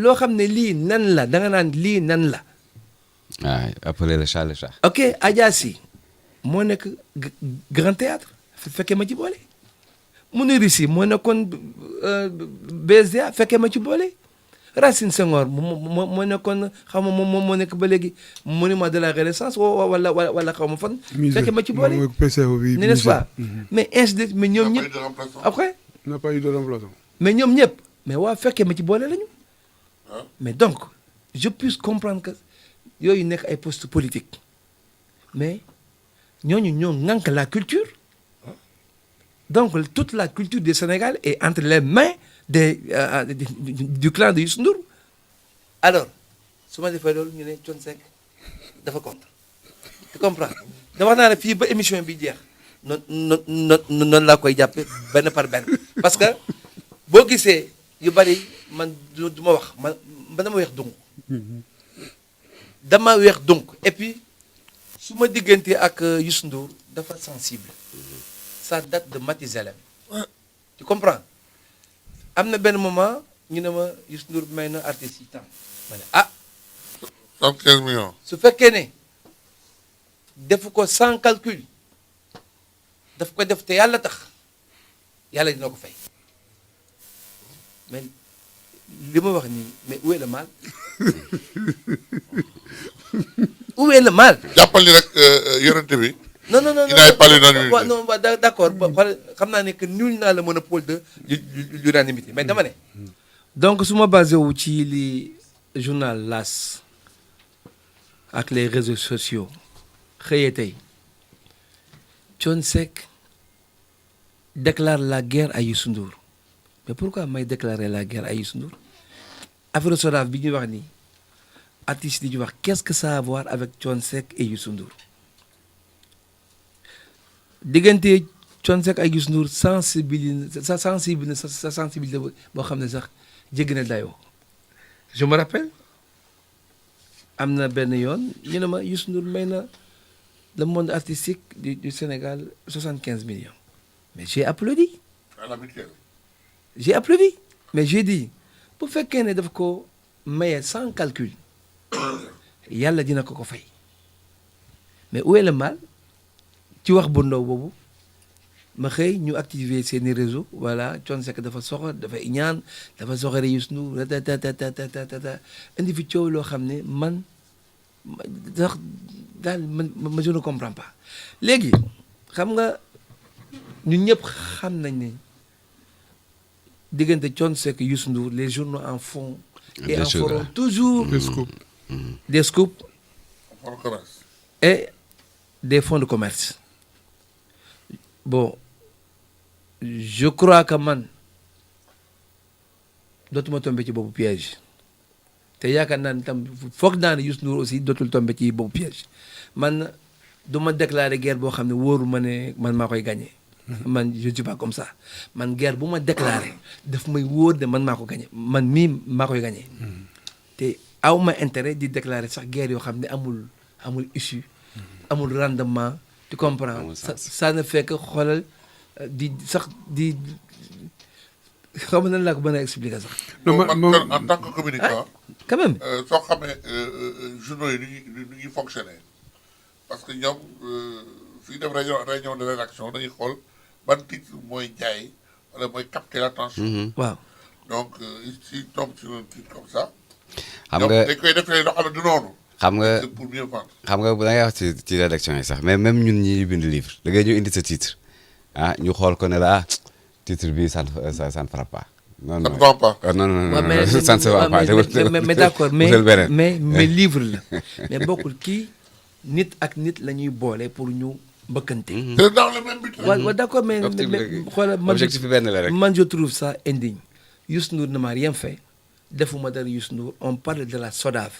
loo xam ne lii nan la da nga naan lii nan la. waaw appeler le chat le chat. ok Adja Sy moo nekk grand théâtre fekkee ma ci boole. Mounirou Sy moo nekkoon BSDA fekkee ma ci boole. Racine Senghor moo nekkoon xaw ma moom moo nekk ba léegi monument de la Renaissance wala xaw ma fan. fekkee ma ci boole n'est-ce pas. mais ainsi de mais ñoom ñëpp après. n'a pas eu de remplaçant. mais ñoom ñëpp mais waa fekkee ma ci boole lañu. mais donc je puisse comprendre que yooyu nekk ay postes politiques mais ñooñu ñoo ŋànk la culture donc toute la culture du Sénégal est entre les mains du clan de Youssou Ndour. alors su ma defee loolu ñu ne Thione Seck dafa contre tu comprends dama wax naa ne fii ba émission bi jeex noonu laa koy jàppe benn par benn parce que boo gisee yu bari man du ma wax man dama weex donc dama weex donc et puis su ma diggante ak Youssou Ndour dafa sensible ça date de Mathusalem tu comprends am na benn moment ñu ne ma Youssou Ndour may na artistes yi temps ma ne 75 millions. su fekkee ne defu ko sans calcul daf ko def te yàlla tax yàlla dina ko fay mais li ma wax nii mais où est le mal où est le mal. jàppal ni rek yorante bi. non non non il n'a pas l'unanimité. waaw non waaw d'accord xam naa ne que nul n'a le monopole de l'unanimité mais dama ne. donc su ma basé wu ci li journal L'As ak les réseaux sociaux xëyee tey Thione Seck déclare la guerre à Youssou Ndour mais pourquoi may déclarer la guerre à Youssou Ndour affaire SODAV bi ñuy wax nii artistes yi di wax qu'est-ce que ça a à voir avec Thione Seck et Youssou Ndour diggante Thione Seck ak Youssou Ndour sa sensibilité boo xam ne sax jéggi na dayoo je me rappelle am na benn yoon ñu ne ma Youssou Ndour may na le monde artistique du Sénégal 75 millions mais j'ai applaudi. à la mutuelle. j'ai applaudi mais j'ai dit bu fekkee ne daf ko maye sans calcul yàlla dina ko fay mais où est le mal ci wax bu ndaw boobu ma xëy ñu activer seeni réseau voilà Thione Seck dafa soxor dafa ñaan dafa soxore Youssou Ndour ta indi fi coow loo xam ne man sax daal man je ne comprends pas léegi xam nga ñun ñëpp xam nañ ne diggante Thione Seck Youssou Ndour les journaux en font et en feront toujours des scoops et des fonds de commerce bon je crois que man dootuma tombé ci boobu piège te yaakaar naa ne tam foog naa ne Youssou Ndour aussi dootul tombé ci boobu piège man du ma déclarer guerre boo xam ne wóoru ma ne man maa koy gagné. man je ne suis pas comme ça man guerre bu ma déclaré daf may wóor de man maa ko gagné man mii maa koy gagné. te aw ma intérêt di déclarer sax guerre yoo xam ne amul issue amul rendement. tu comprends ça ne fait que xoolal di sax di xam nan laa ko mën a expliquer sax. en tant que communicant. quand même. soo xamee journaux yi nu ñuy fonctionner parce que ñoom suñu def réunion de rédaction dañuy xool ban titre mooy jaay wala mooy capter l'attention. waaw donc s'il tombe sur un titre comme ça. xam nga dañ koy defee loo xam ne du noonu. xam nga c'est pour mieux vendre. xam nga da ngay wax ci rédaction yi sax mais même ñun ñi bind livre da ngay ñu indi sa titre ñu xool ko ne la titre bi ça ne fera pas. non ça ne va pas. non non waaw mais ça ne se va pas. mais d'accord mais livre la mais bokkul kii nit ak nit la ñuy boole pour ñu mbëkkante. c'est dans le même but. waaw d'accord mais xoolal man objectif bi benn la rek. man je trouve ça indigne Youssou Ndour ne m'a rien fait defuma dara Youssou Ndour on parle de la SODAV.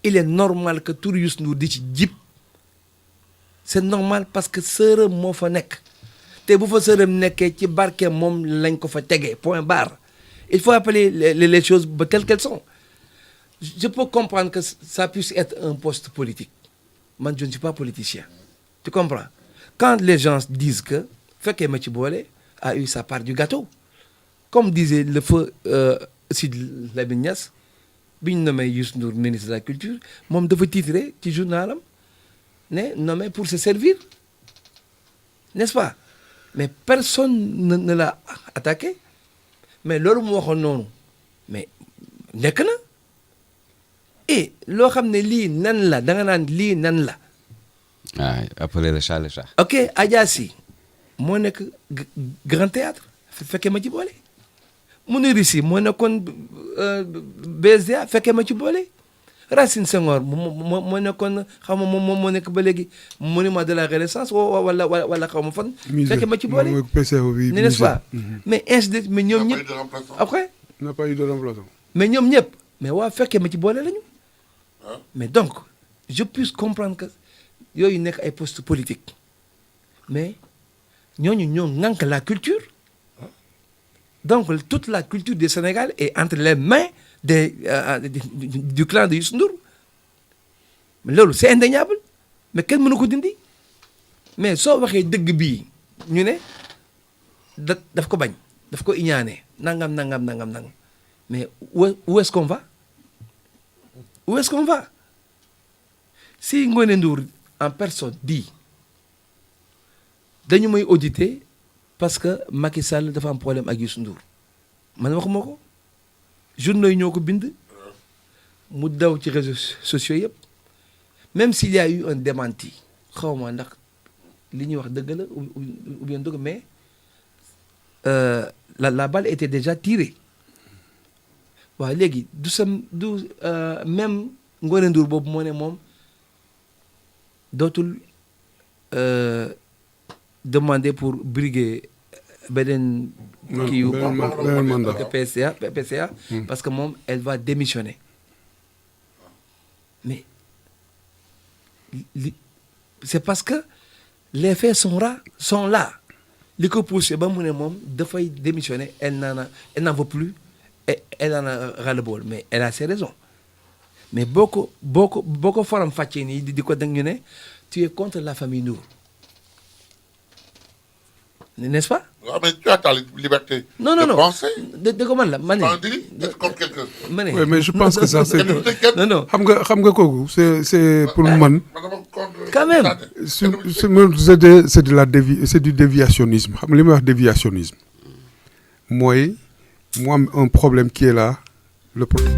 il est normal que tur Youssou Ndour di ci jib c'est normal parce que sërëm moo fa nekk te bu fa sërëm nekkee ci barke moom lañ ko fa tegee point barre il faut appeler les choses ba telles qu'elles sont je peux comprendre que ça puisse être un poste politique man je ne suis pas politicien tu comprends quand les gens disent que fekkee ma ci boole a eu sa part du gâteau comme disait le feu Sidy Lamine Niass bi ñu nommé Youssou Ndour ministre de la culture moom dafa titré ci journalam ne nommé pour se servir n'est-ce pas mais personne ne l'a attaqué mais loolu mu waxoon noonu mais nekk na et loo xam ne lii nan la da nga naan lii nan la. waaw appelé le chat le chat. ok Adja Sy moo nekk grand théâtre fekkee ma ci boole Mounirou Sy moo nekkoon BSDA fekkee ma ci boole Racine Senghor moo nekkoon xaw ma moom moo nekk ba léegi monument de la renaissance wala xaw ma fan. fekkee ma ci boole n'est-ce pas mais ainsi de mais ñoom ñëpp après. n'a pas eu de remplaçant. mais ñoom ñëpp mais waa fekkee ma ci boole lañu mais donc je puisse comprendre que yooyu nekk ay postes politiques mais ñooñu ñoo ŋànk la culture donc toute la culture du Sénégal est entre les mains du clan de Youssou Ndour mais loolu c'est indéniable mais kenn mënu ko dindi mais soo waxee dëgg bii ñu ne daf ko bañ daf ko iñaane nangam mais où est-ce qu'on va où est-ce qu'on va si Ngoné Ndour en personne dit dañu may auditer parce que Macky Sall dafa am problème ak Youssou Ndour man waxuma ko journaux yi ñoo ko bind mu daw ci réseaux sociaux yëpp même s'il y a eu un démenti xaw ma ndax li ñuy wax dëgg la ou bien dëgg mais la balle était déjà tirée waaw léegi même Ngoné Ndour boobu moo ne moom dootul demander pour briguer beneen kii yu PCA parce que moom elle va démissionner mais c'est parce que les faits sont là li ko poussé ba mu ne moom dafay démissionner elle n'en veut plus et elle en a ras-le-bol mais elle a ses raisons mais boo ko faram fàccee nii di ko dang ñu ne tu es contre la famille Ndour n'est-ce pas? waaw mais tu as ta liberté. non penser. de ko man la ma ne. d'être comme quelqu'un. ma ne oui mais je pense que ça c'est non xam nga kooku c'est pour man. quand même. c'est du déviationnisme xam nga li may wax déviationnisme mooy mu am un problème qui est là le problème.